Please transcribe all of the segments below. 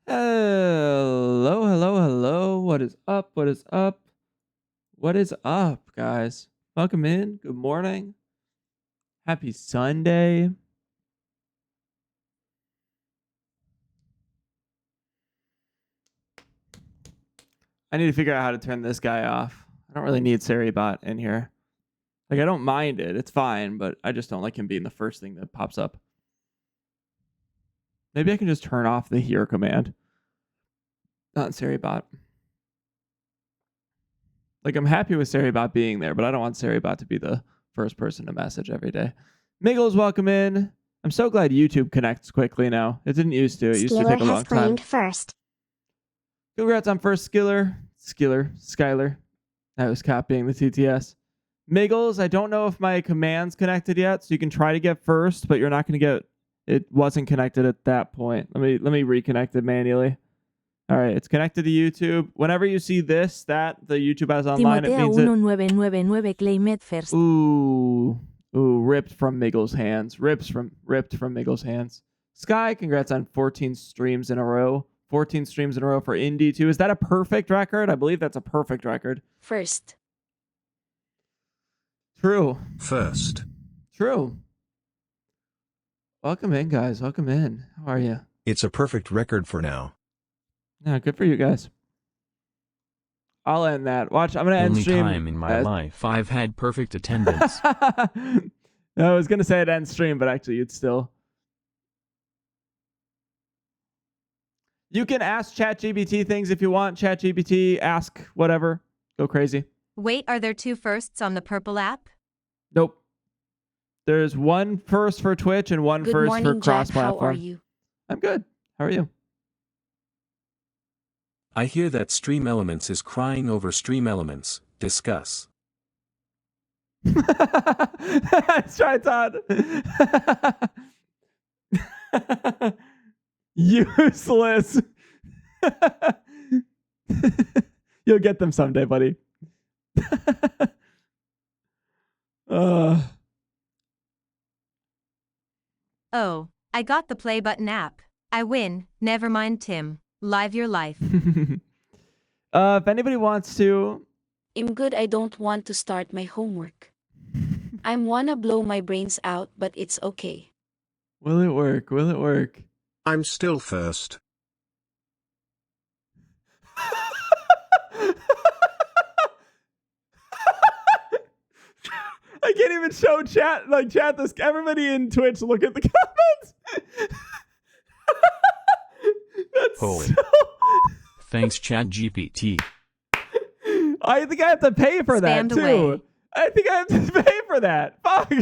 Hello, hello, hello. What is up? What is up? What is up, guys? Welcome in. Good morning. Happy Sunday. I need to figure out how to turn this guy off. I don't really need SariBot in here. Like, I don't mind it. It's fine, but I just don't like him being the first thing that pops up. Maybe I can just turn off the here command. Not SariBot. Like, I'm happy with SariBot being there, but I don't want SariBot to be the first person to message every day. Miggles, welcome in. I'm so glad YouTube connects quickly now. It didn't used to. It used to take a long time. Claimed first. Congrats on first, Skylar. I was copying the TTS. Miggles, I don't know if my command's connected yet, so you can try to get first, but you're not going to get... It wasn't connected at that point. Let me reconnect it manually. All right, it's connected to YouTube. Whenever you see this, the YouTube has online, it means 1999 claimed first. Ooh, ripped from Miggles' hands. Ripped from Miggles' hands. Sky, congrats on 14 streams in a row. 14 streams in a row for Indie too. Is that a perfect record? I believe that's a perfect record. First. True. First. True. Welcome in, guys. Welcome in. How are you? It's a perfect record for now. Yeah, good for you guys. I'll end that. Watch, I'm gonna end stream. Only time in my life I've had perfect attendance. No, I was gonna say I'd end stream, but actually you'd still. You can ask ChatGPT things if you want. ChatGPT, ask whatever. Go crazy. Wait, are there two firsts on the purple app? Nope. There's one first for Twitch and one Good first morning, for cross-platform. Jack. How are you? I'm good. How are you? I hear that Stream Elements is crying over Stream Elements. Discuss. Let's try, Todd. Useless. You'll get them someday, buddy. Oh, I got the play button app. I win. Never mind, Tim. Live your life. If anybody wants to... I'm good. I don't want to start my homework. I wanna blow my brains out, but it's okay. Will it work? Will it work? I'm still first. I can't even show chat this. Everybody in Twitch, look at the comments. That's Holy. so... Thanks ChatGPT. I think I have to pay for that Spammed too. away. I think I have to pay for that. Fuck.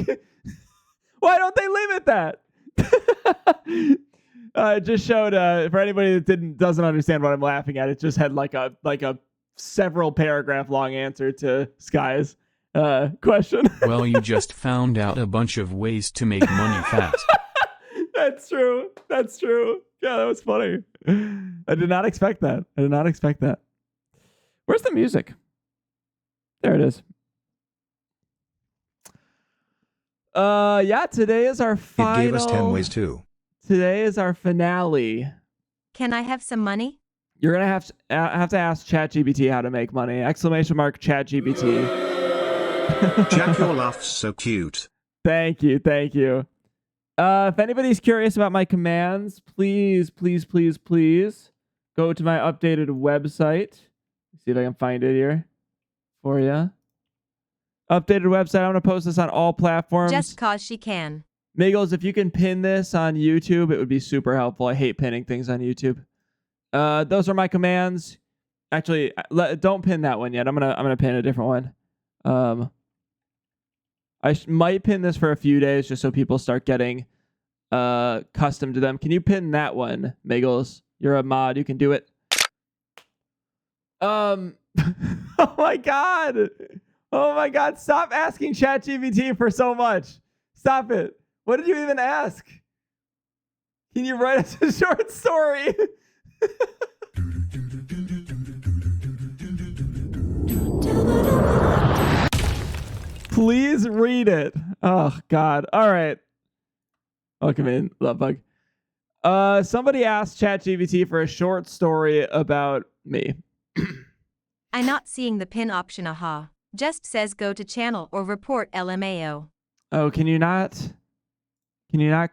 Why don't they limit that? It just showed for anybody that doesn't understand what I'm laughing at. It just had like a several paragraph long answer to Sky's question. Well, you just found out a bunch of ways to make money fast. That's true. That's true. Yeah, that was funny. I did not expect that. Where's the music? There it is. Yeah, today is our final. It gave us 10 ways too. Today is our finale. Can I have some money? You're gonna have to ask ChatGPT how to make money. ! ChatGPT. Jack, your laugh's so cute. Thank you. If anybody's curious about my commands, please go to my updated website. See if I can find it here for you. Updated website. I'm going to post this on all platforms. Just cause she can. Miggles, if you can pin this on YouTube, it would be super helpful. I hate pinning things on YouTube. Those are my commands. Actually, don't pin that one yet. I'm gonna pin a different one. I might pin this for a few days just so people start getting accustomed to them. Can you pin that one, Miggles? You're a mod. You can do it. Oh my god. Stop asking ChatGPT for so much. Stop it. What did you even ask? Can you write us a short story? Please read it. Oh, God. All right. Welcome in, Love Bug. Somebody asked ChatGPT for a short story about me. I'm not seeing the pin option, aha. Just says go to channel or report LMAO. Oh, can you not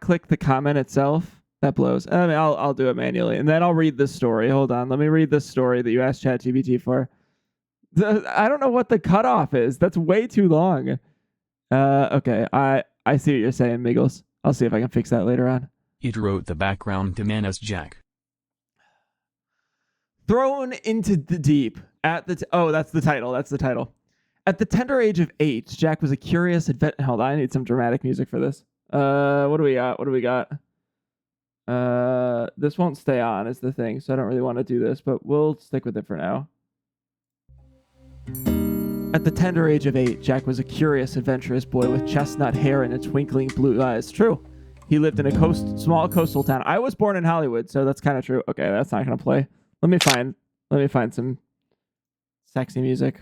click the comment itself? That blows. I mean, I'll do it manually, and then I'll read this story. Hold on, let me read this story that you asked ChatGPT for. I don't know what the cutoff is. That's way too long. Okay, I see what you're saying, Miggles. I'll see if I can fix that later on. It wrote the background to Man as Jack. Thrown into the deep at the that's the title. That's the title. At the tender age of 8, Jack was a curious Hold on, I need some dramatic music for this. What do we got? What do we got? This won't stay on is the thing, so I don't really want to do this, but we'll stick with it for now. At the tender age of 8, Jack was a curious, adventurous boy with chestnut hair and a twinkling blue eyes. True. He lived in a small coastal town. I was born in Hollywood, so that's kind of true. Okay, that's not gonna play. Let me find some sexy music.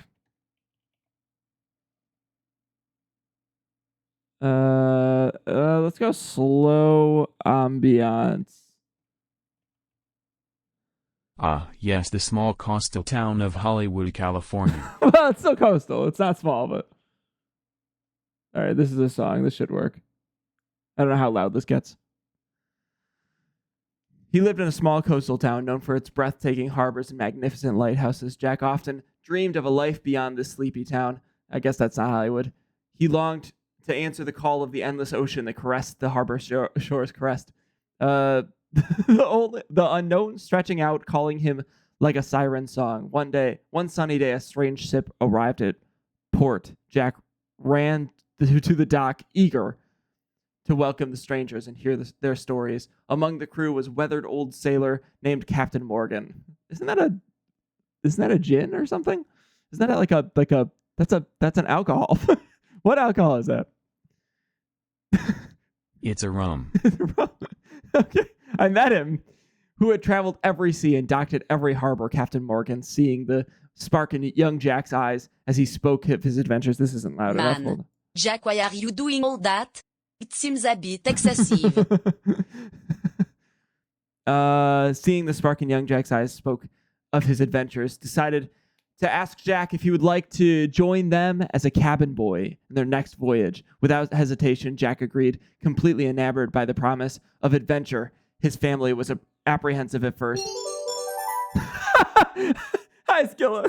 Let's go slow ambiance. Ah, yes, the small coastal town of Hollywood, California. Well, it's still coastal. It's not small, but all right. This is a song. This should work. I don't know how loud this gets. He lived in a small coastal town known for its breathtaking harbors and magnificent lighthouses. Jack often dreamed of a life beyond this sleepy town. I guess that's not Hollywood. He longed to answer the call of the endless ocean that caressed the harbor shores caressed. The unknown stretching out, calling him like a siren song. One sunny day, a strange ship arrived at port. Jack ran to the dock, eager to welcome the strangers and hear their stories. Among the crew was weathered old sailor named Captain Morgan. Isn't that a gin or something? Isn't that that's an alcohol? What alcohol is that? It's a rum. Okay. I met him, who had traveled every sea and docked at every harbor. Captain Morgan, seeing the spark in young Jack's eyes as he spoke of his adventures. This isn't loud enough. Man, Jack, why are you doing all that? It seems a bit excessive. Seeing the spark in young Jack's eyes, spoke of his adventures, decided to ask Jack if he would like to join them as a cabin boy in their next voyage. Without hesitation, Jack agreed, completely enamored by the promise of adventure. His family was apprehensive at first. Hi, Skilla.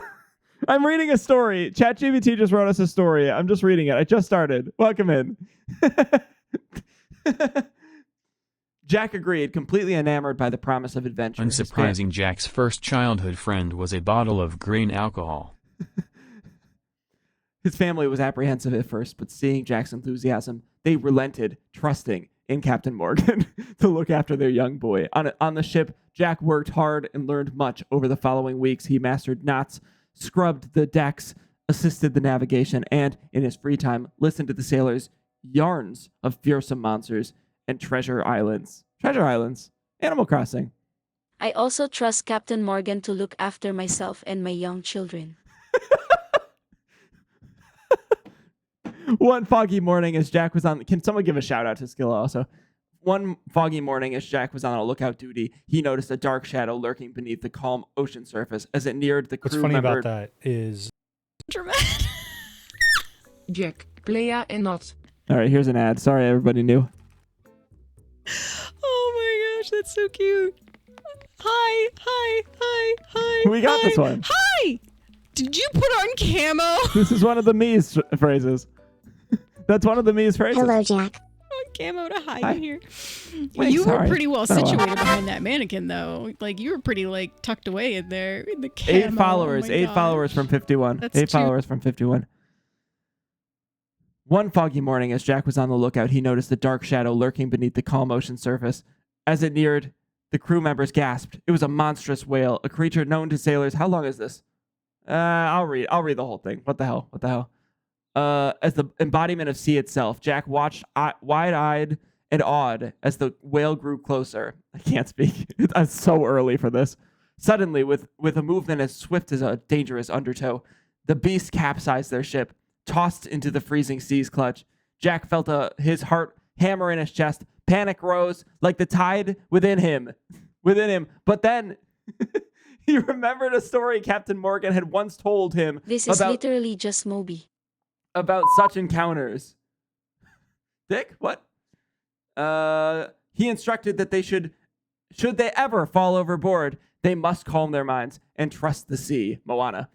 I'm reading a story. ChatGPT just wrote us a story. I'm just reading it. I just started. Welcome in. Jack agreed, completely enamored by the promise of adventure. Unsurprising, Jack's first childhood friend was a bottle of grain alcohol. His family was apprehensive at first, but seeing Jack's enthusiasm, they relented, trusting in Captain Morgan to look after their young boy. On the ship, Jack worked hard and learned much. Over the following weeks, he mastered knots, scrubbed the decks, assisted the navigation, and, in his free time, listened to the sailors' yarns of fearsome monsters and treasure islands. Treasure islands. Animal Crossing. I also trust Captain Morgan to look after myself and my young children. One foggy morning as Jack was on... Can someone give a shout out to Skilla also? One foggy morning as Jack was on a lookout duty, he noticed a dark shadow lurking beneath the calm ocean surface. As it neared the crew What's funny member... about that is... Dramatic. Jack, Playa and not. All right, here's an ad. Sorry, everybody knew. Oh my gosh, that's so cute. Hi. We got this one. Hi! Did you put on camo? This is one of the me's phrases. That's one of the me's phrases. Hello, Jack. On camo to hide Hi. in here. Wait, You sorry. were pretty well It's been a while. situated behind that mannequin, though. Like, you were pretty, like, tucked away in there in the camo. 8 followers. Oh my 8 gosh. followers from 51. That's 8 too- followers from 51. One foggy morning, as Jack was on the lookout, he noticed a dark shadow lurking beneath the calm ocean surface. As it neared, the crew members gasped. It was a monstrous whale, a creature known to sailors. How long is this? I'll read the whole thing. What the hell? As the embodiment of sea itself, Jack watched wide-eyed and awed as the whale grew closer. I can't speak. It's so early for this. Suddenly, with a movement as swift as a dangerous undertow, the beast capsized their ship, tossed into the freezing sea's clutch. Jack felt his heart hammer in his chest, Panic rose like the tide within him. But then he remembered a story Captain Morgan had once told him This is literally just Moby. about such encounters. Dick, what? He instructed that should they ever fall overboard, they must calm their minds and trust the sea. Moana.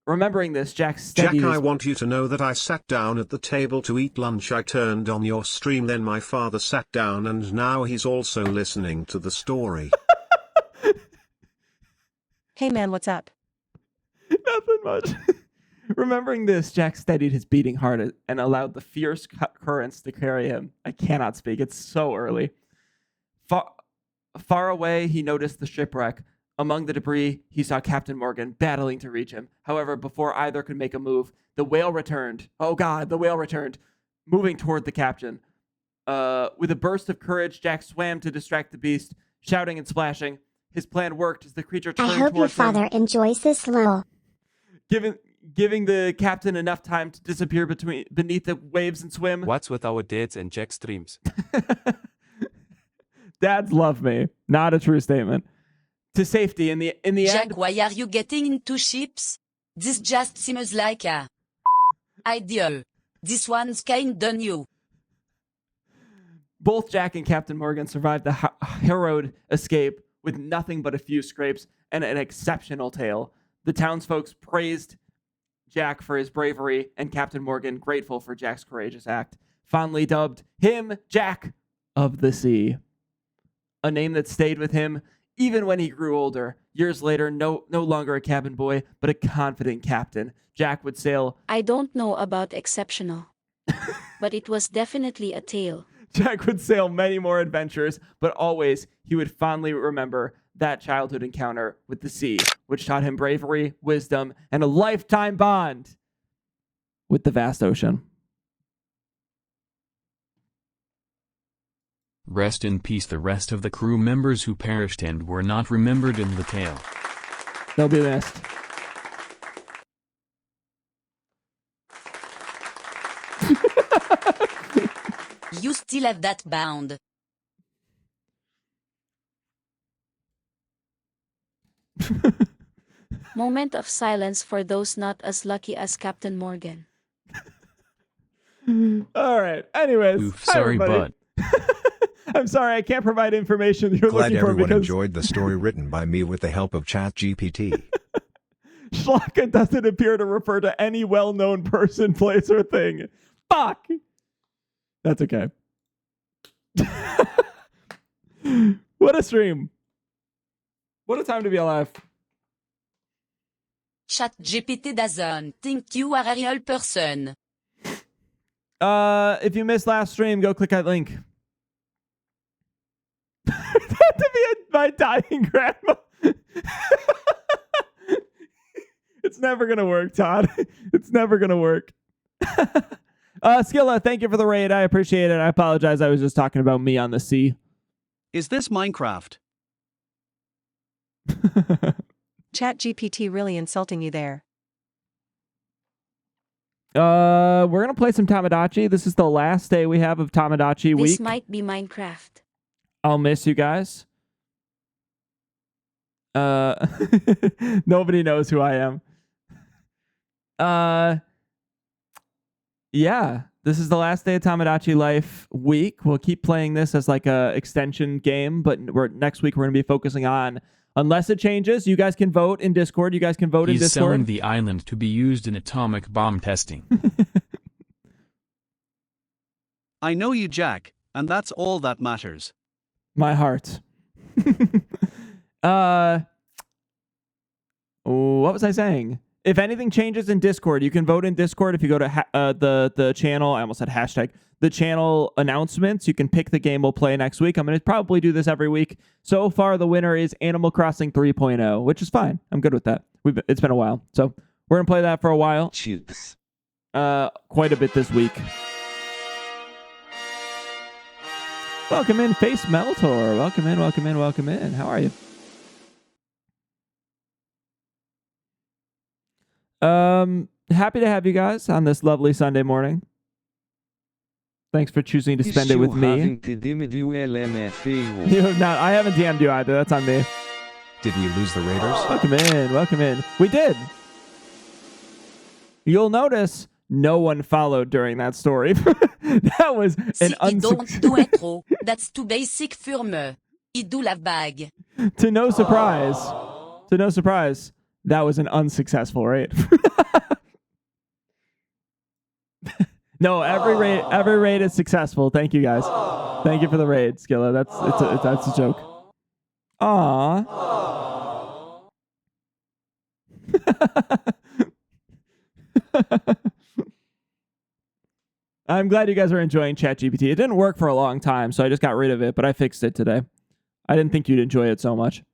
Remembering this, Jack steadied Jack, I want you to know that I sat down at the table to eat lunch. I turned on your stream, then my father sat down, and now he's also listening to the story. Hey man, what's up? Nothing much. Remembering this, Jack steadied his beating heart and allowed the fierce currents to carry him. I cannot speak. It's so early. Far away, he noticed the shipwreck. Among the debris, he saw Captain Morgan battling to reach him. However, before either could make a move, the whale returned. Oh God, the whale returned, moving toward the captain. With a burst of courage, Jack swam to distract the beast, shouting and splashing. His plan worked as the creature turned towards him. I hope your father enjoys this lol. Giving the captain enough time to disappear beneath the waves and swim. What's with our dads and Jack streams? Dads love me. Not a true statement. To safety in the Jack, end. why are you getting into ships? This just seems like a ideal. This one's kinda new. Both Jack and Captain Morgan survived the harrowed escape with nothing but a few scrapes and an exceptional tale. The townsfolk praised Jack for his bravery, and Captain Morgan grateful for Jack's courageous act, fondly dubbed him Jack of the Sea. A name that stayed with him even when he grew older. Years later, no longer a cabin boy, but a confident captain. Jack would sail. I don't know about exceptional, but it was definitely a tale. Jack would sail many more adventures, but always he would fondly remember that childhood encounter with the sea, which taught him bravery, wisdom, and a lifetime bond with the vast ocean. Rest in peace the rest of the crew members who perished and were not remembered in the tale. They'll be missed. You still have that bound. Moment of silence for those not as lucky as Captain Morgan. All right. Anyways. Oof, hi, sorry, everybody. I'm sorry, I can't provide information you're Glad looking for everyone because enjoyed the story written by me with the help of ChatGPT. Schlocka doesn't appear to refer to any well-known person, place, or thing. Fuck! That's okay. What a stream. What a time to be alive. ChatGPT doesn't think you are a real person. If you missed last stream, go click that link. To be my dying grandma. It's never gonna work, Todd. It's never gonna work. Skilla, thank you for the raid. I appreciate it. I apologize. I was just talking about me on the sea. Is this Minecraft? ChatGPT really insulting you there. We're gonna play some Tamagotchi. This is the last day we have of Tamagotchi week. This might be Minecraft. I'll miss you guys. Nobody knows who I am. Yeah, this is the last day of Tamagotchi Life week. We'll keep playing this as like a extension game, but next week we're going to be focusing on, unless it changes, you guys can vote in Discord. You guys can vote in He's Discord. selling the island to be used in atomic bomb testing. I know you, Jack, and that's all that matters. My heart. What was I saying? If anything changes in Discord, you can vote in Discord. If you go to the channel, I almost said hashtag, the channel announcements, you can pick the game we'll play next week. I'm going to probably do this every week. So far, the winner is Animal Crossing 3.0, which is fine. I'm good with that. It's been a while. So we're going to play that for a while. Chips. Quite a bit this week. Welcome in, Face Meltor. Welcome in, welcome in, welcome in. How are you? Happy to have you guys on this lovely Sunday morning. Thanks for choosing to spend it with me. You have not. I haven't DM'd you either. That's on me. Did we lose the Raiders? Welcome in. Welcome in. We did. You'll notice no one followed during that story. That was an don't do intro. That's too basic for me. I do la bag. To no surprise. To no surprise. That was an unsuccessful raid. No, every raid is successful. Thank you guys. Thank you for the raid, Skilla. That's a joke. Aww. I'm glad you guys are enjoying ChatGPT. It didn't work for a long time, so I just got rid of it, but I fixed it today. I didn't think you'd enjoy it so much.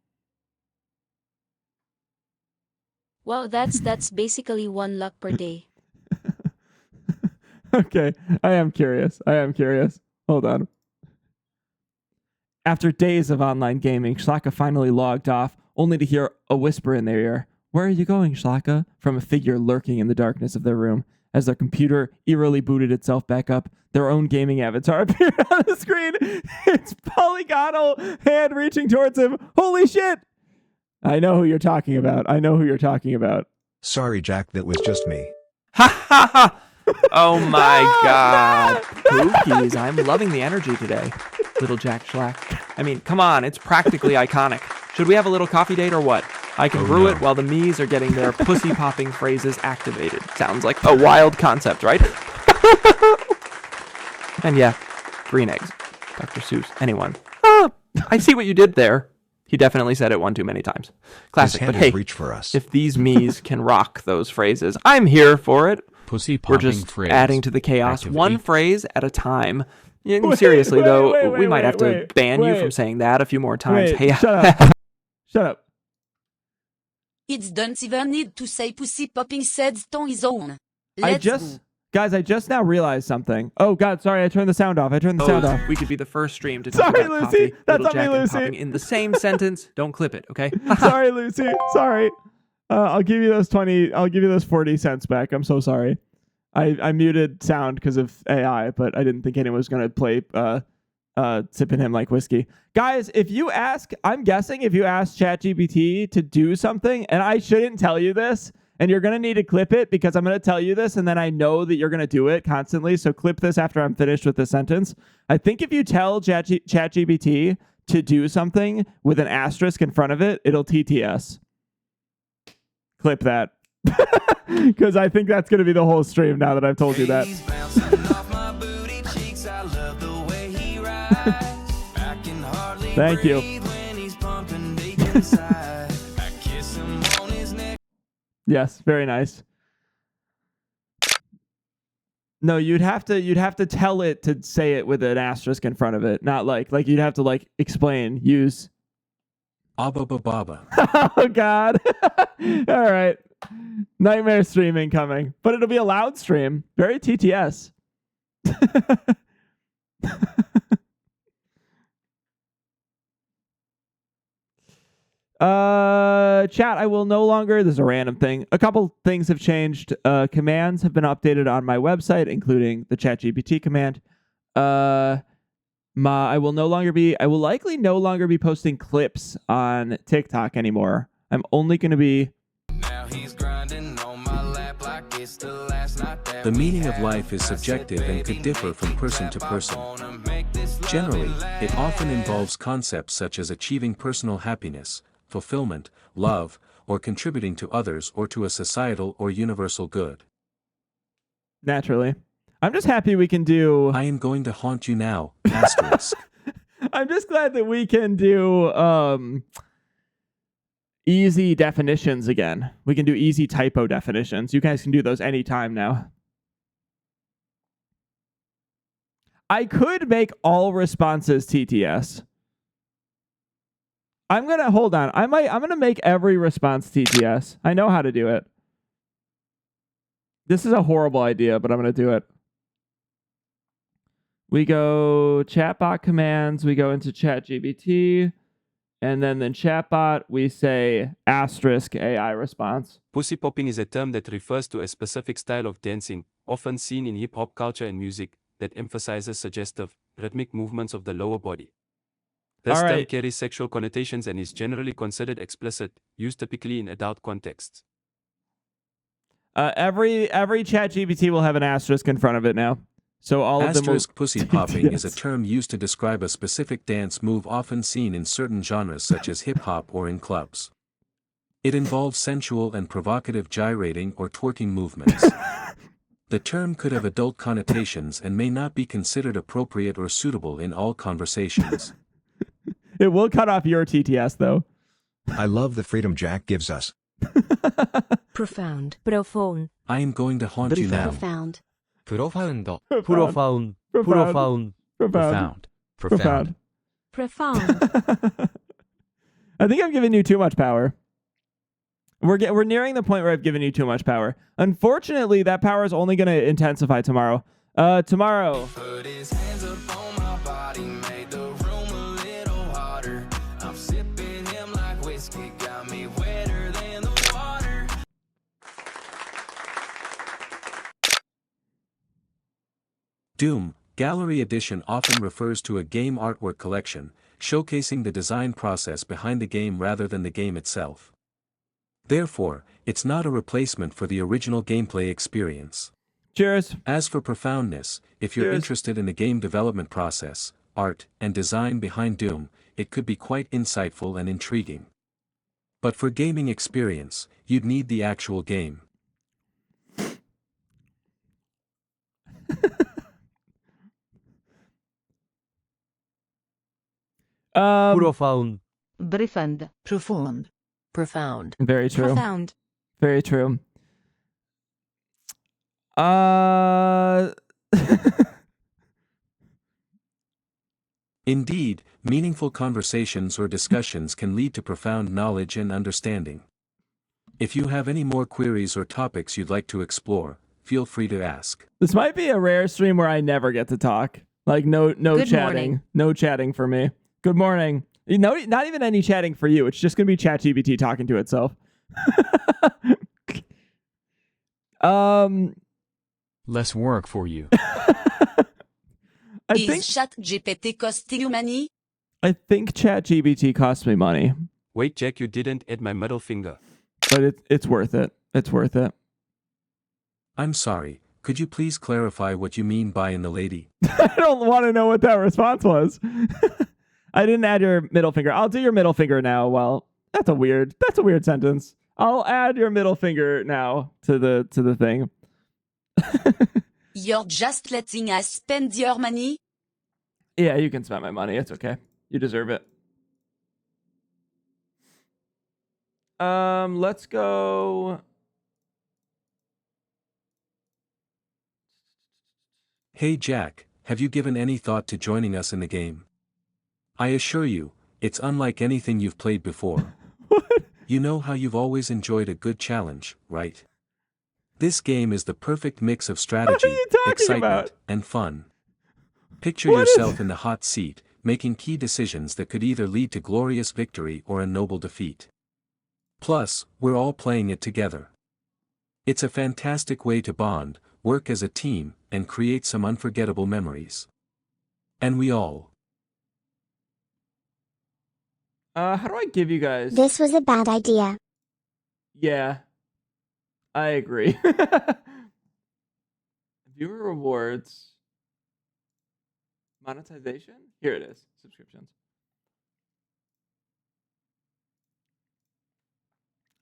Well, that's basically 1 luck per day. Okay, I am curious. Hold on. After days of online gaming, Shlaka finally logged off, only to hear a whisper in their ear. "Where are you going, Shlaka?" from a figure lurking in the darkness of their room. As their computer eerily booted itself back up, their own gaming avatar appeared on the screen. It's polygonal hand reaching towards him. Holy shit! I know who you're talking about. Sorry, Jack, that was just me. Ha ha ha! Oh my god. Pookies, I'm loving the energy today. Little Jack Schlack. I mean, come on, it's practically iconic. Should we have a little coffee date or what? I can brew it while the me's are getting their pussy-popping phrases activated. Sounds like a wild concept, right? And yeah, green eggs. Dr. Seuss, anyone. I see what you did there. He definitely said it one too many times. Classic, His hand but hey, is reach for us. if these me's can rock those phrases, I'm here for it. Pussy We're popping just phrase. adding to the chaos, Activate. one phrase at a time. Seriously, though, we might have to ban you from saying that a few more times. Hey, Shut up. Shut up. It don't even need to say pussy popping says on his own. I just now realized something. Oh God, sorry, I turned the sound off. We could be the first stream to talk Sorry, about Lucy. coffee, That's Little on me, Jack, and Lucy. popping in the same sentence. Don't clip it, okay? Sorry, Lucy. Sorry. I'll give you those 40 cents back. I'm so sorry. I muted sound because of AI, but I didn't think anyone was gonna play sipping him like whiskey. Guys, I'm guessing if you ask ChatGPT to do something, and I shouldn't tell you this, and you're gonna need to clip it because I'm gonna tell you this, and then I know that you're gonna do it constantly. So clip this after I'm finished with the sentence. I think if you tell ChatGPT to do something with an asterisk in front of it, it'll TTS. Clip that. Because I think that's going to be the whole stream now that I've told you that. Thank you. Yes, very nice. No, you'd have to tell it to say it with an asterisk in front of it, not like you'd have to explain, use. Abba baba. Oh God. All right. Nightmare streaming coming, but it'll be a loud stream. Very TTS. Chat, I will no longer, this is a random thing. A couple things have changed. Commands have been updated on my website, including the ChatGPT command. I will likely no longer be posting clips on TikTok anymore. I'm only going to be. The meaning of life is subjective and could differ from person to person. Generally, it often involves concepts such as achieving personal happiness, fulfillment, love, or contributing to others or to a societal or universal good. Naturally. I'm just happy we can do. I am going to haunt you now, asterisk. I'm just glad that we can do easy definitions again. We can do easy typo definitions. You guys can do those anytime now. I could make all responses TTS. I'm going to hold on. I'm going to make every response TTS. I know how to do it. This is a horrible idea, but I'm going to do it. We go chatbot commands, we go into ChatGPT, and then in chatbot, we say asterisk AI response. Pussy popping is a term that refers to a specific style of dancing, often seen in hip-hop culture and music. that emphasizes suggestive, rhythmic movements of the lower body. This term right. carries sexual connotations and is generally considered explicit, used typically in adult contexts. Every ChatGPT will have an asterisk in front of it now. So all of them will... Asterisk pussy popping is a Yes. term used to describe a specific dance move often seen in certain genres such as hip-hop or in clubs. It involves sensual and provocative gyrating or twerking movements. The term could have adult connotations and may not be considered appropriate or suitable in all conversations. It will cut off your TTS, though. I love the freedom Jack gives us. Profound. Profound. I am going to haunt you now. Profound. profound, Profound. profound, Profound. profound, Profound. I think I've given you too much power. We're nearing the point where I've given you too much power. Unfortunately, that power is only going to intensify tomorrow. Tomorrow. Put his hands up on my body, made the room a little hotter. I'm sipping him like whiskey, got me wetter than the water. Doom, Gallery Edition often refers to a game artwork collection, showcasing the design process behind the game rather than the game itself. Therefore, it's not a replacement for the original gameplay experience. Cheers. As for profoundness, if you're Cheers. interested in the game development process, art, and design behind Doom, it could be quite insightful and intriguing. But for gaming experience, you'd need the actual game. profound, Profound. Profound. Profound. Very true. Profound. Very true. Uh... Indeed, meaningful conversations or discussions can lead to profound knowledge and understanding. If you have any more queries or topics you'd like to explore, feel free to ask. This might be a rare stream where I never get to talk. Like no Good chatting. morning. No chatting for me. Good morning. No, not even any chatting for you. It's just gonna be ChatGPT talking to itself. Less work for you. I Is think ChatGPT costing you money? ChatGPT costs me money, Wait, Jack, you didn't add my middle finger. but it's worth it. It's worth it. I'm sorry, could you please clarify what you mean by in the lady? I don't want to know what that response was. I didn't add your middle finger. I'll do your middle finger now. Well, that's a weird sentence. I'll add your middle finger now to the thing. You're just letting us spend your money? Yeah, you can spend my money. It's okay. You deserve it. Let's go. Hey Jack, have you given any thought to joining us in the game? I assure you, it's unlike anything you've played before. What? You know how you've always enjoyed a good challenge, right? This game is the perfect mix of strategy, you talking excitement, about? and fun. Picture What is- yourself in the hot seat, making key decisions that could either lead to glorious victory or a noble defeat. Plus, we're all playing it together. It's a fantastic way to bond, work as a team, and create some unforgettable memories. And we all. How do I give you guys? This was a bad idea. Yeah, I agree. Viewer rewards. Monetization? Here it is. Subscriptions.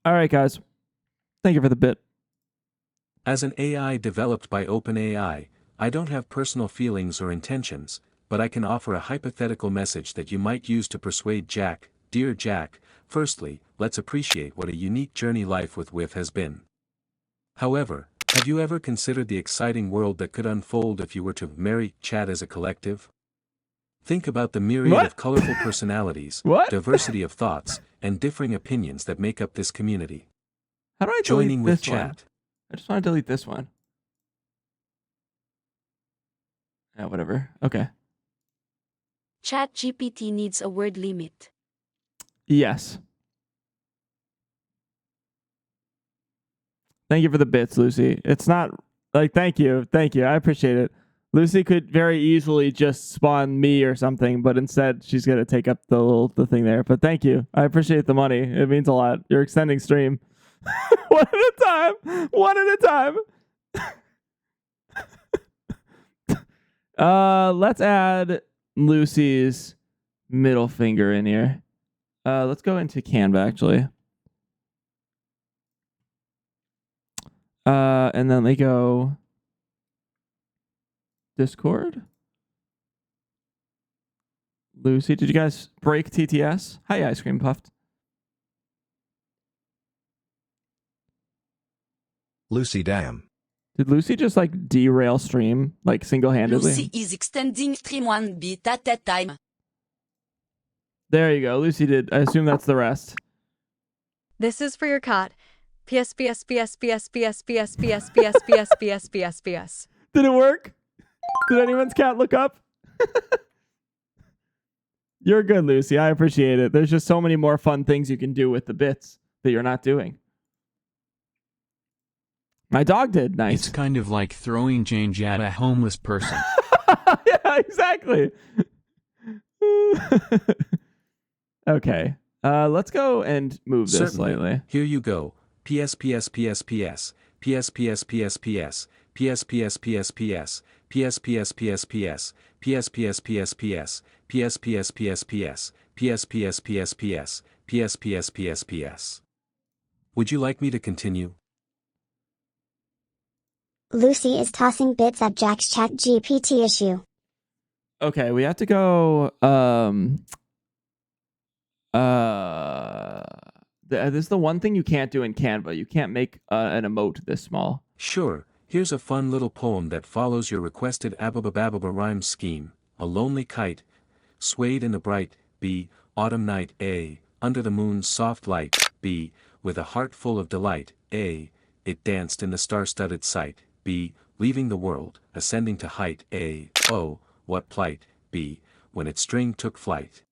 All right, guys. Thank you for the bit. As an AI developed by OpenAI, I don't have personal feelings or intentions, but I can offer a hypothetical message that you might use to persuade Jack. Dear Jack, firstly, let's appreciate what a unique journey life with WIF has been. However, have you ever considered the exciting world that could unfold if you were to marry Chat as a collective? Think about the myriad What? of colorful personalities, What? diversity of thoughts, and differing opinions that make up this community. How do I delete Joining with this one? Chat. I just want to delete this one. Yeah, whatever. Okay. ChatGPT needs a word limit. Yes. Thank you for the bits, Lucy. It's not like thank you. I appreciate it. Lucy could very easily just spawn me or something, but instead she's gonna take up the thing there. But thank you. I appreciate the money. It means a lot. You're extending stream. One at a time. One at a time. Let's add Lucy's middle finger in here. Let's go into Canva actually. And then they go Discord. Lucy, did you guys break TTS? Hi, Ice Cream Puffed. Lucy, damn. Did Lucy just like derail stream like single-handedly? Lucy is extending stream 1 bit at a time. There you go. Lucy did. I assume that's the rest. This is for your cat. PS. Did it work? Did anyone's cat look up? You're good, Lucy. I appreciate it. There's just so many more fun things you can do with the bits that you're not doing. My dog did. Nice. It's kind of like throwing change at a homeless person. Yeah, exactly. Okay. Let's go and move this Certainly. slightly. Here you go. PS. Would you like me to continue? Lucy is tossing bits at Jack's ChatGPT issue. Okay, we have to go. This is the one thing you can't do in Canva. You can't make an emote this small. Sure, here's a fun little poem that follows your requested ababa rhyme scheme. A lonely kite, swayed in the bright, B, autumn night, A, under the moon's soft light, B, with a heart full of delight, A, it danced in the star-studded sight, B, leaving the world, ascending to height, A, oh, what plight, B, when its string took flight.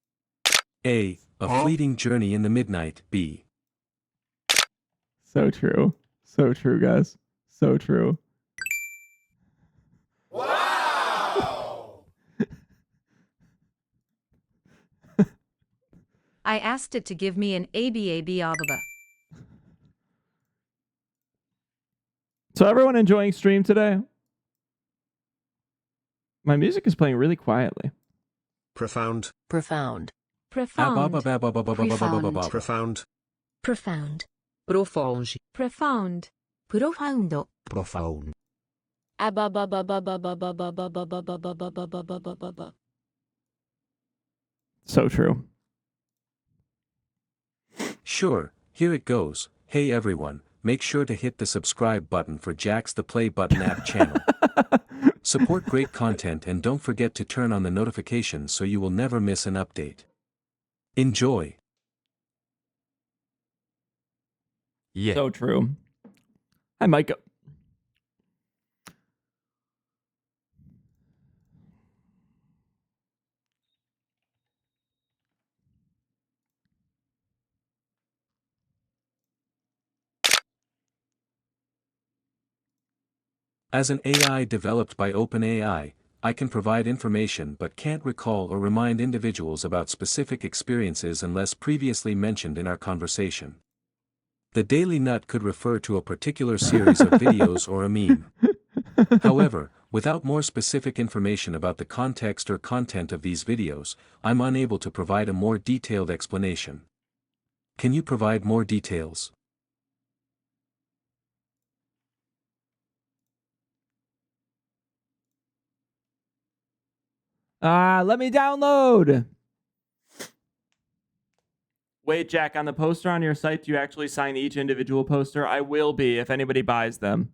A fleeting journey in the midnight, B. So true. So true, guys. So true. I asked it to give me an ababa. So everyone enjoying stream today? My music is playing really quietly. Profound. Profound. Profound. Profound. Profound. Profonge. Profound. Profundo. Profound. So true. Sure, here it goes. Hey everyone, make sure to hit the subscribe button for Jack's the Play Button app channel. Support great content and don't forget to turn on the notifications so you will never miss an update. Enjoy. Yeah. So true. Hi, Micah. As an AI developed by OpenAI, I can provide information but can't recall or remind individuals about specific experiences unless previously mentioned in our conversation. The Daily Nut could refer to a particular series of videos or a meme. However, without more specific information about the context or content of these videos, I'm unable to provide a more detailed explanation. Can you provide more details? Let me download. Wait, Jack, on the poster on your site, do you actually sign each individual poster? I will be if anybody buys them.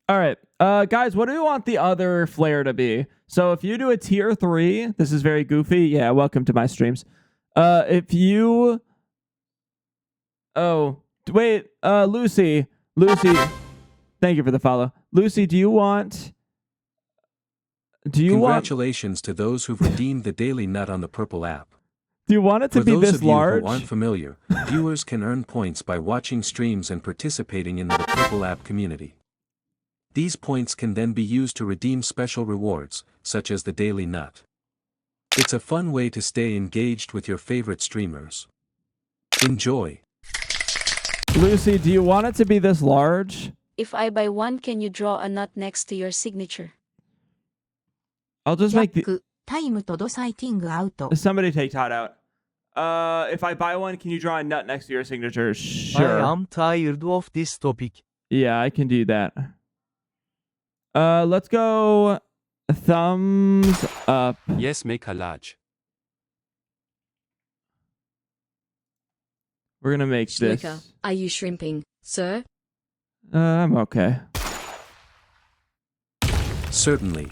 All right, guys, what do we want the other flare to be? So if you do a tier 3, this is very goofy. Yeah, welcome to my streams. If you... Oh, wait, Lucy, thank you for the follow. Lucy, do you want... Congratulations to those who've redeemed the Daily Nut on the Purple app. Do you want it to For be those this of you large? who aren't familiar, viewers can earn points by watching streams and participating in the Purple app community. These points can then be used to redeem special rewards, such as the Daily Nut. It's a fun way to stay engaged with your favorite streamers. Enjoy! Lucy, do you want it to be this large? If I buy one, can you draw a nut next to your signature? I'll just make the... タイムとドサイティングアウト。 Somebody take Todd out. If I buy one, can you draw a nut next to your signature? Sure. I am tired of this topic. Yeah, I can do that. Let's go thumbs up. Yes, make her large. We're gonna make this. Schlicker, are you shrimping, sir? I'm okay. Certainly.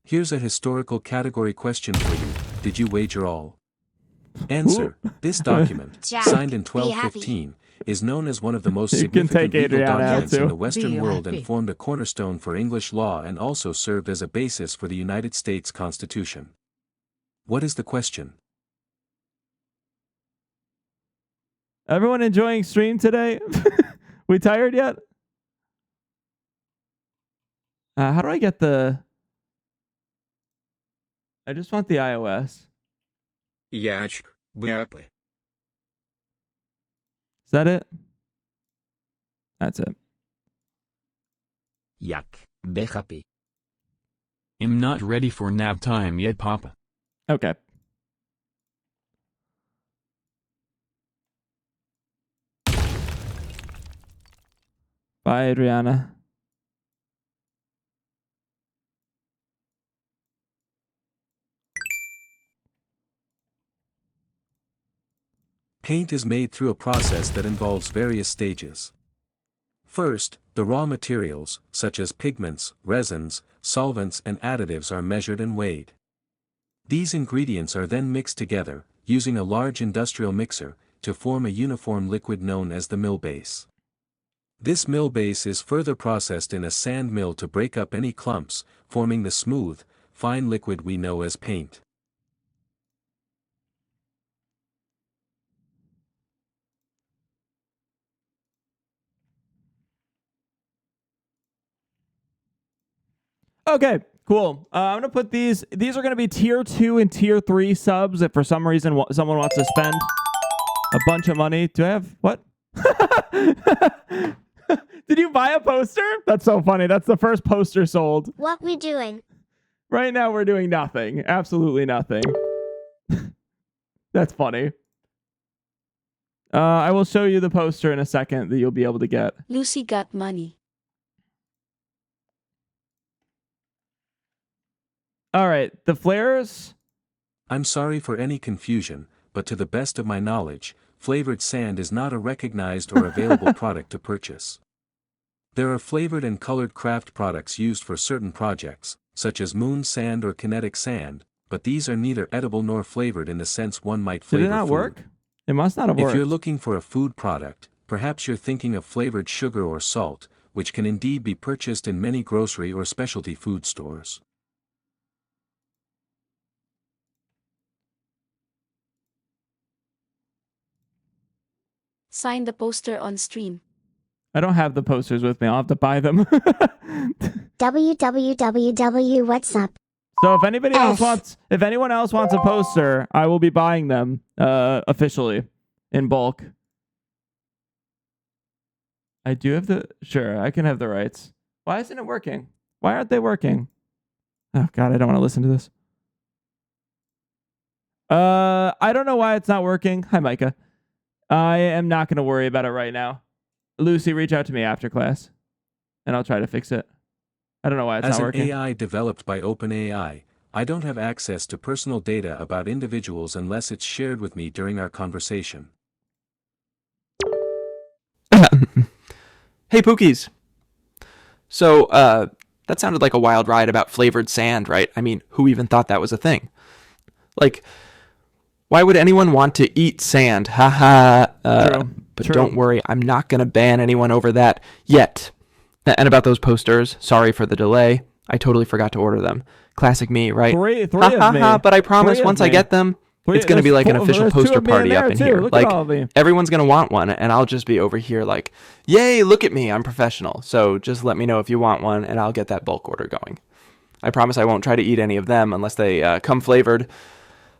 Here's a historical category question for you. Did you wager all? Answer. This document, Jack, signed in be 1215, is known as one of the most You can significant take legal Adriana out documents in too. the Western Be world happy. and formed a cornerstone for English law and also served as a basis for the United States Constitution. What is the question? Everyone enjoying stream today? We tired yet? How do I get the... I just want the iOS. Yach, happy. Is that it? That's it. Yuck. Be happy. I'm not ready for nap time yet, Papa. Okay. Bye, Adriana. Paint is made through a process that involves various stages. First, the raw materials, such as pigments, resins, solvents and additives are measured and weighed. These ingredients are then mixed together, using a large industrial mixer, to form a uniform liquid known as the mill base. This mill base is further processed in a sand mill to break up any clumps, forming the smooth, fine liquid we know as paint. Okay, cool. I'm going to put these are going to be tier 2 and tier 3 subs if for some reason someone wants to spend a bunch of money. Do I have, what? Did you buy a poster? That's so funny. That's the first poster sold. What we doing? Right now we're doing nothing. Absolutely nothing. That's funny. I will show you the poster in a second that you'll be able to get. Lucy got money. All right, the flares. I'm sorry for any confusion, but to the best of my knowledge, flavored sand is not a recognized or available product to purchase. There are flavored and colored craft products used for certain projects, such as moon sand or kinetic sand, but these are neither edible nor flavored in the sense one might flavor Did it not food. work? It must not have worked. If you're looking for a food product, perhaps you're thinking of flavored sugar or salt, which can indeed be purchased in many grocery or specialty food stores. Sign the poster on stream. I don't have the posters with me. I'll have to buy them. www. What's up? So if anybody else wants, if anyone else wants a poster, I will be buying them officially in bulk. I do have the, sure, I can have the rights. Why isn't it working? Why aren't they working? Oh God, I don't want to listen to this. I don't know why it's not working. Hi, Micah. I am not going to worry about it right now. Lucy, reach out to me after class, and I'll try to fix it. I don't know why it's As not an working. AI developed by OpenAI, I don't have access to personal data about individuals unless it's shared with me during our conversation. Hey, Pookies. So, that sounded like a wild ride about flavored sand, right? I mean, who even thought that was a thing? Like, why would anyone want to eat sand? Haha. But True. don't worry, I'm not going to ban anyone over that yet. And about those posters, sorry for the delay. I totally forgot to order them. Classic me, right? Three of me. But I promise Three of once I me. get them, It's going to be like an official there's two poster of me in party up there, in too. here. Look Like, at all of me. everyone's going to want one, and I'll just be over here like, yay, look at me, I'm professional. So just let me know if you want one, and I'll get that bulk order going. I promise I won't try to eat any of them unless they come flavored.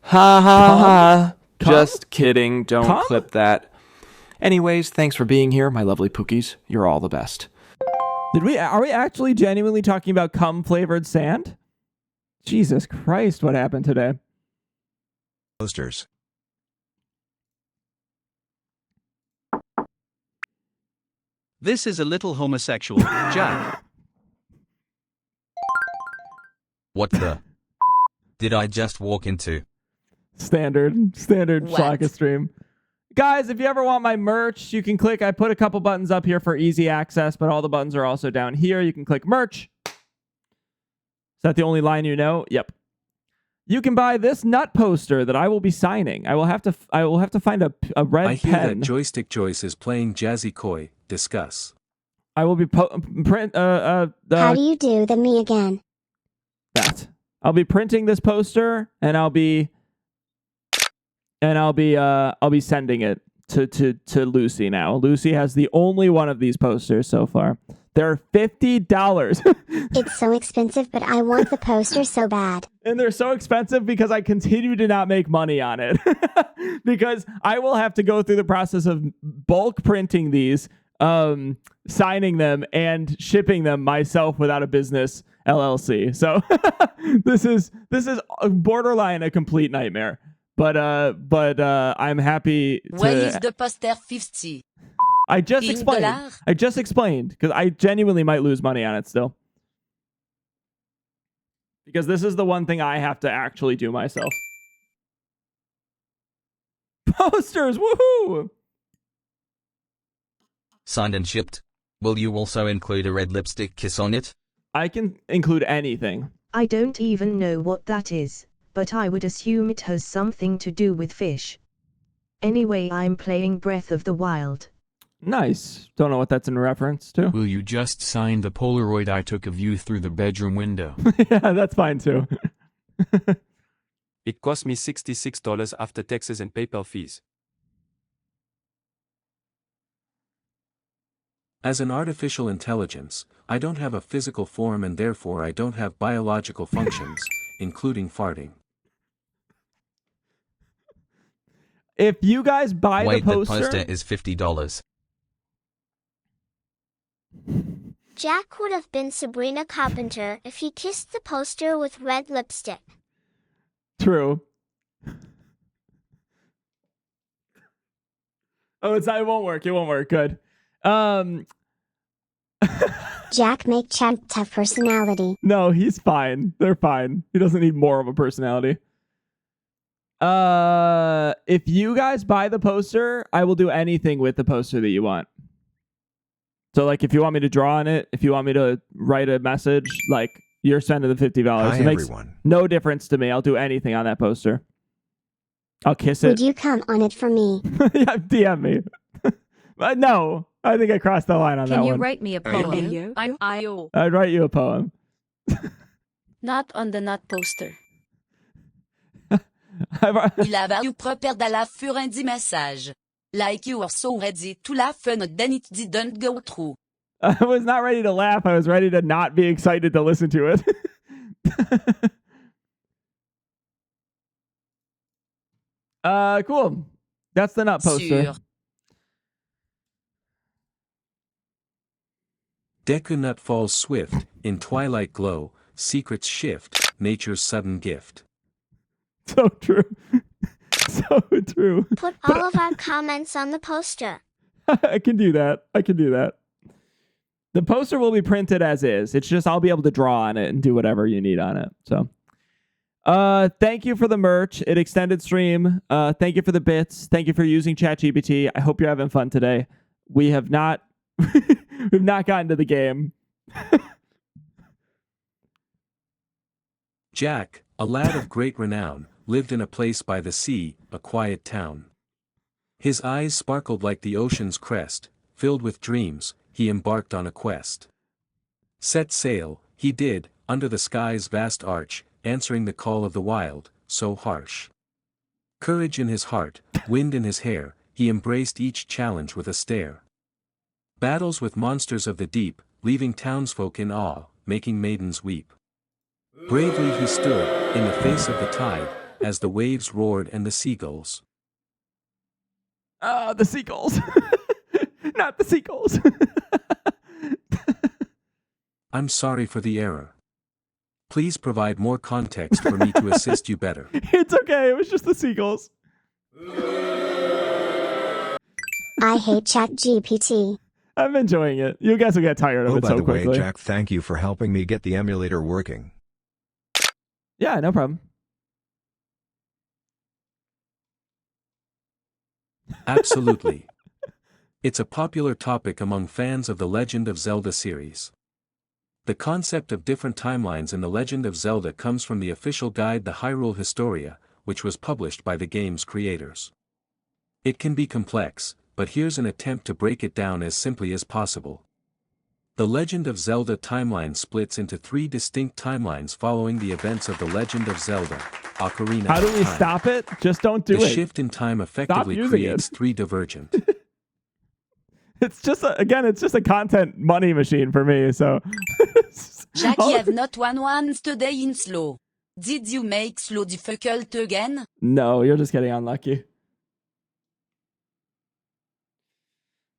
Ha ha ha. Just kidding. Don't clip that. Anyways, thanks for being here, my lovely Pookies. You're all the best. Are we actually genuinely talking about cum flavored sand? Jesus Christ, what happened today? Posters. This is a little homosexual, Jack. What the did I just walk into? Standard Shlaka stream. Guys, if you ever want my merch, you can click. I put a couple buttons up here for easy access, but all the buttons are also down here. You can click merch. Is that the only line you know? Yep. You can buy this nut poster that I will be signing. I will have to find a red I hear pen. that Joystick Joyce is playing Jazzy Koi. Discuss. I will be How do you do the me again? That. I'll be printing this poster and I'll be sending it to Lucy now. Lucy has the only one of these posters so far. They're $50. It's so expensive, but I want the poster so bad. And they're so expensive because I continue to not make money on it. Because I will have to go through the process of bulk printing these, signing them, and shipping them myself without a business LLC. So this is borderline a complete nightmare. But I'm happy to... When is the poster 50? I just explained because I genuinely might lose money on it still. Because this is the one thing I have to actually do myself. Posters, woohoo! Signed and shipped. Will you also include a red lipstick kiss on it? I can include anything. I don't even know what that is, but I would assume it has something to do with fish. Anyway, I'm playing Breath of the Wild. Nice. Don't know what that's in reference to. Will you just sign the Polaroid I took of you through the bedroom window? Yeah, that's fine too. It cost me $66 after taxes and PayPal fees. As an artificial intelligence, I don't have a physical form and therefore I don't have biological functions, including farting. If you guys buy Wait, the poster... the poster is $50. Jack would have been Sabrina Carpenter if he kissed the poster with red lipstick. True. Oh, it won't work. It won't work. Good. Jack make Chad tough personality. No, he's fine. They're fine. He doesn't need more of a personality. If you guys buy the poster, I will do anything with the poster that you want. So, like, if you want me to draw on it, if you want me to write a message, like, you're spending the $50. Hi, it makes everyone. no difference to me. I'll do anything on that poster. I'll kiss it. Would you come on it for me? Yeah, DM me. But no, I think I crossed the line on that Can one. you write me a poem? I'd write you a poem. Not on the nut poster. Il avait eu prepared à la fur un dit message. Like you are so ready to laugh and then it didn't go through. I was not ready to laugh. I was ready to not be excited to listen to it. Cool. That's the nut poster. Sûr. Deku-nut falls swift, in twilight glow, secrets shift, nature's sudden gift. So true. So true. Put all of our comments on the poster. I can do that. The poster will be printed as is. It's just I'll be able to draw on it and do whatever you need on it. So, thank you for the merch. It extended stream. Thank you for the bits. Thank you for using ChatGPT. I hope you're having fun today. We have not we've not gotten to the game. Jack, a lad of great renown, lived in a place by the sea, a quiet town. His eyes sparkled like the ocean's crest, filled with dreams, he embarked on a quest. Set sail, he did, under the sky's vast arch, answering the call of the wild, so harsh. Courage in his heart, wind in his hair, he embraced each challenge with a stare. Battles with monsters of the deep, leaving townsfolk in awe, making maidens weep. Bravely he stood, in the face of the tide, as the waves roared and the seagulls. The seagulls. Not the seagulls. I'm sorry for the error. Please provide more context for me to assist you better. It's okay, it was just the seagulls. I hate ChatGPT. I'm enjoying it. You guys will get tired of it so quickly. By the way, Jack, thank you for helping me get the emulator working. Yeah, no problem. Absolutely. It's a popular topic among fans of the Legend of Zelda series. The concept of different timelines in The Legend of Zelda comes from the official guide The Hyrule Historia, which was published by the game's creators. It can be complex, but here's an attempt to break it down as simply as possible. The Legend of Zelda timeline splits into 3 distinct timelines following the events of The Legend of Zelda, Ocarina How do of we Time. stop it? Just don't do The it. shift in time effectively using creates it. 3 divergent. It's just a content money machine for me, so. Jackie have not one today in slow. Did you make slow difficult again? No, you're just getting unlucky.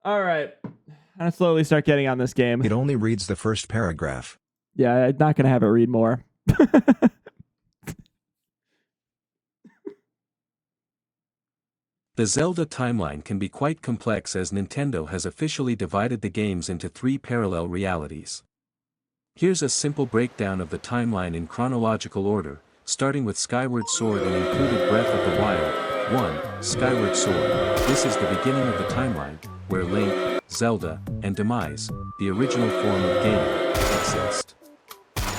All right. I'm gonna slowly start getting on this game. It only reads the first paragraph. Yeah, I'm not gonna have it read more. The Zelda timeline can be quite complex as Nintendo has officially divided the games into 3 parallel realities. Here's a simple breakdown of the timeline in chronological order, starting with Skyward Sword and included Breath of the Wild. 1. Skyward Sword. This is the beginning of the timeline, where Link, Zelda, and Demise, the original form of gaming, exist.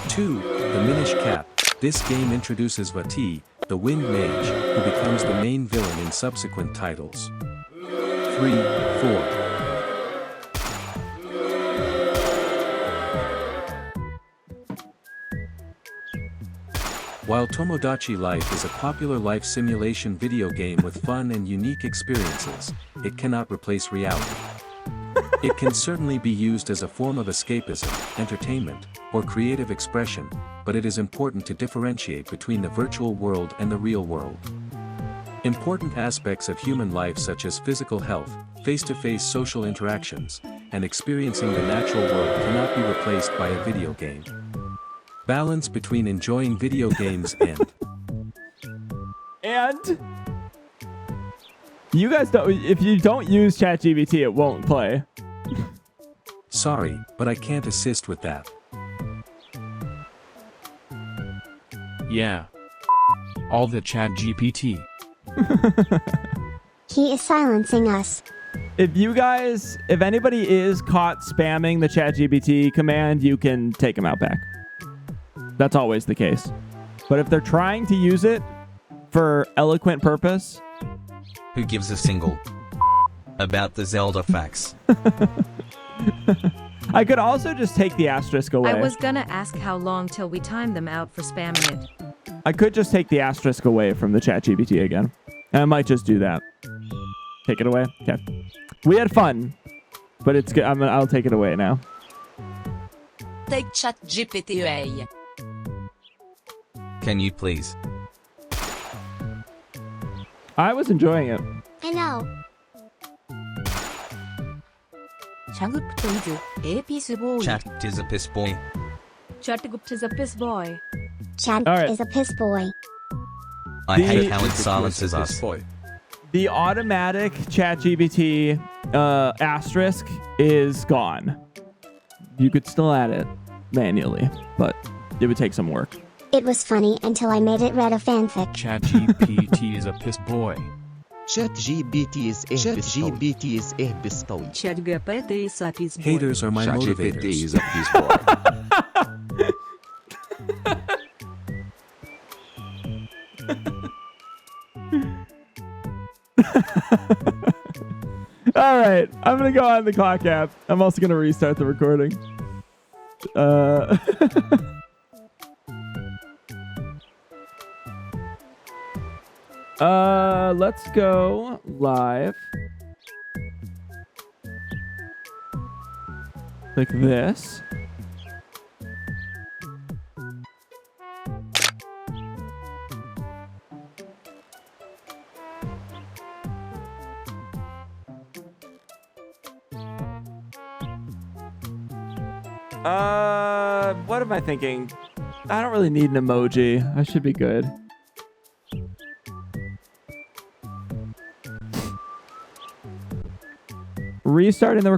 2. The Minish Cap. This game introduces Vati, the Wind Mage, who becomes the main villain in subsequent titles. 3. 4. While Tomodachi Life is a popular life simulation video game with fun and unique experiences, it cannot replace reality. It can certainly be used as a form of escapism, entertainment, or creative expression, but it is important to differentiate between the virtual world and the real world. Important aspects of human life such as physical health, face-to-face social interactions, and experiencing the natural world cannot be replaced by a video game. Balance between enjoying video games and you guys don't. If you don't use ChatGPT, it won't play. Sorry, but I can't assist with that. Yeah. All the ChatGPT. He is silencing us. If anybody is caught spamming the ChatGPT command, you can take them out back. That's always the case. But if they're trying to use it for eloquent purpose... Who gives a single about the Zelda facts? I could also just take the asterisk away. I was gonna ask how long till we time them out for spamming it. I could just take the asterisk away from the ChatGPT again. And I might just do that. Take it away? Okay. We had fun, but it's good. I'll take it away now. Take ChatGPT away. Can you please? I was enjoying it. I know. Chagupto is a piss boy. Chat is a piss boy. Chatgupt is a piss boy. Chad All right. is a piss boy. I hate how it silences us. The automatic ChatGPT asterisk is gone. You could still add it manually, but it would take some work. It was funny until I made it read a fanfic. ChatGPT is a piss boy. ChatGPT is a piss boy. ChatGPT is a piss boy. Haters are my motivators. ChatGPT is a piss boy. All right, I'm gonna go on the clock app. I'm also gonna restart the recording. Let's go live. Like this. What am I thinking? I don't really need an emoji. I should be good. Restarting the